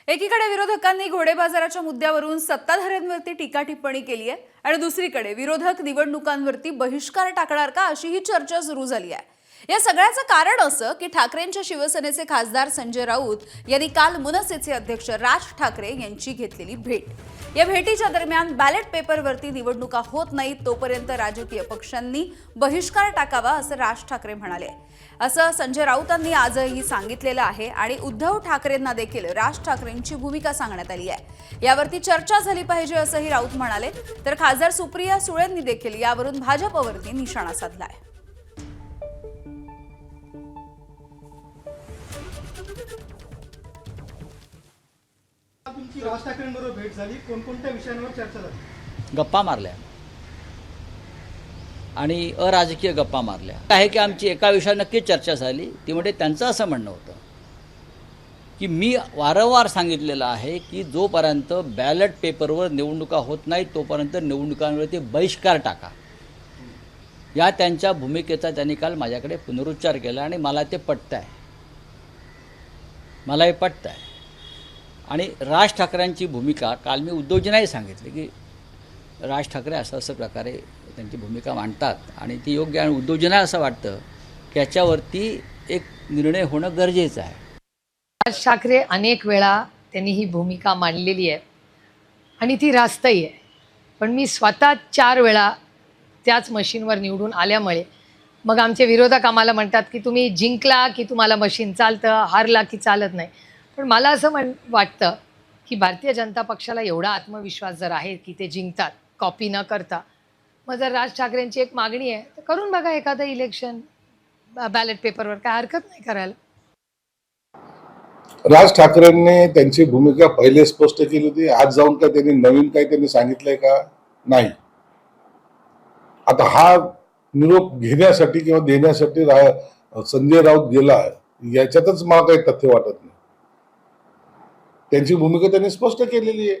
एकीकडे विरोधकांनी घोडे बाजाराच्या मुद्द्यावरून सत्ताधाऱ्यांवरती टीका टिप्पणी केली आहे आणि दुसरीकडे विरोधक निवडणुकांवरती बहिष्कार टाकणार का अशी ही चर्चा सुरू झाली आहे। या सगळ्याचं कारण असं की ठाकरेंच्या शिवसेनेचे खासदार संजय राऊत यांनी काल मनसेचे अध्यक्ष राज ठाकरे यांची घेतलेली भेट। या भेटीच्या दरम्यान बॅलेट पेपरवरती निवडणुका होत नाहीत तोपर्यंत राजकीय पक्षांनी बहिष्कार टाकावा असं राज ठाकरे म्हणाले। असं संजय राऊतांनी आजही सांगितलेलं आहे आणि उद्धव ठाकरेंना देखील राज ठाकरेंची भूमिका सांगण्यात आली आहे। यावरती चर्चा झाली पाहिजे असंही राऊत म्हणाले। तर खासदार सुप्रिया सुळेंनी देखील यावरून भाजपवरती निशाणा साधलाय। राज ठाकरेंबरोबर भेट झाली, कोणकोणत्या विषयांवर चर्चा झाली? गप्पा मारल्या आणि अराजकीय गप्पा मारल्या आहे की आमची एका विषयावर नक्की चर्चा झाली। ती म्हणजे त्यांचं असं म्हणणं होतं की मी वारंवार सांगितलेलं आहे की जोपर्यंत बॅलेट पेपरवर निवडणुका होत नाही तोपर्यंत निवडणुकांवरती बहिष्कार टाका। या त्यांच्या भूमिकेचा त्यांनी काल माझ्याकडे पुनरुच्चार केला आणि मला ते पटतं आहे, मला हे पटतं आहे। आणि राज ठाकरेंची भूमिका काल मी उद्धवजींनाही सांगितले की राज ठाकरे असं प्रकारे त्यांची भूमिका मांडतात आणि ती योग्य आणि उद्धवजींना असं वाटतं की याच्यावरती एक निर्णय होणं गरजेचं आहे। राज ठाकरे अनेक वेळा त्यांनी ही भूमिका मांडलेली आहे आणि ती रास्तही आहे, पण मी स्वतः 4 वेळा त्याच मशीनवर निवडून आल्यामुळे मग आमचे विरोधक आम्हाला म्हणतात की तुम्ही जिंकला की तुम्हाला मशीन चालतं, हारला की चालत नाही। पण मला असं वाटतं की भारतीय जनता पक्षाला एवढा आत्मविश्वास जर आहे की ते जिंकतात कॉपी न करता, मग जर राज ठाकरेंची एक मागणी आहे तर करून बघा एखादं इलेक्शन बॅलेट पेपरवर, काय हरकत नाही करायला। राज ठाकरेंनी त्यांची भूमिका पहिले स्पष्ट केली होती। आज जाऊन काय त्यांनी नवीन काही त्यांनी सांगितलंय का? नाही। आता हा निरोप घेण्यासाठी किंवा देण्यासाठी संजय राऊत गेला, याच्यातच मला काही तथ्य वाटत नाही। त्यांची भूमिका त्यांनी स्पष्ट केलेली आहे।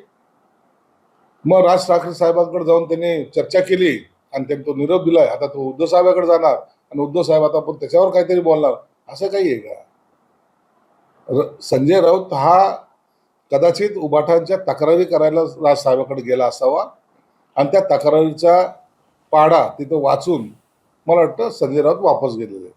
मग राज ठाकरे साहेबांकडे जाऊन त्यांनी चर्चा केली आणि त्यांनी तो निरोप दिलाय। आता तो उद्धव साहेबांकडे जाणार आणि उद्धव साहेब आता पण त्याच्यावर काहीतरी बोलणार, असं काही आहे का? संजय राऊत हा कदाचित उबाठांच्या तक्रारी करायला राज साहेबांकडे गेला असावा आणि त्या तक्रारीचा पाडा तिथं वाचून मला वाटतं संजय राऊत वापस गेलेले।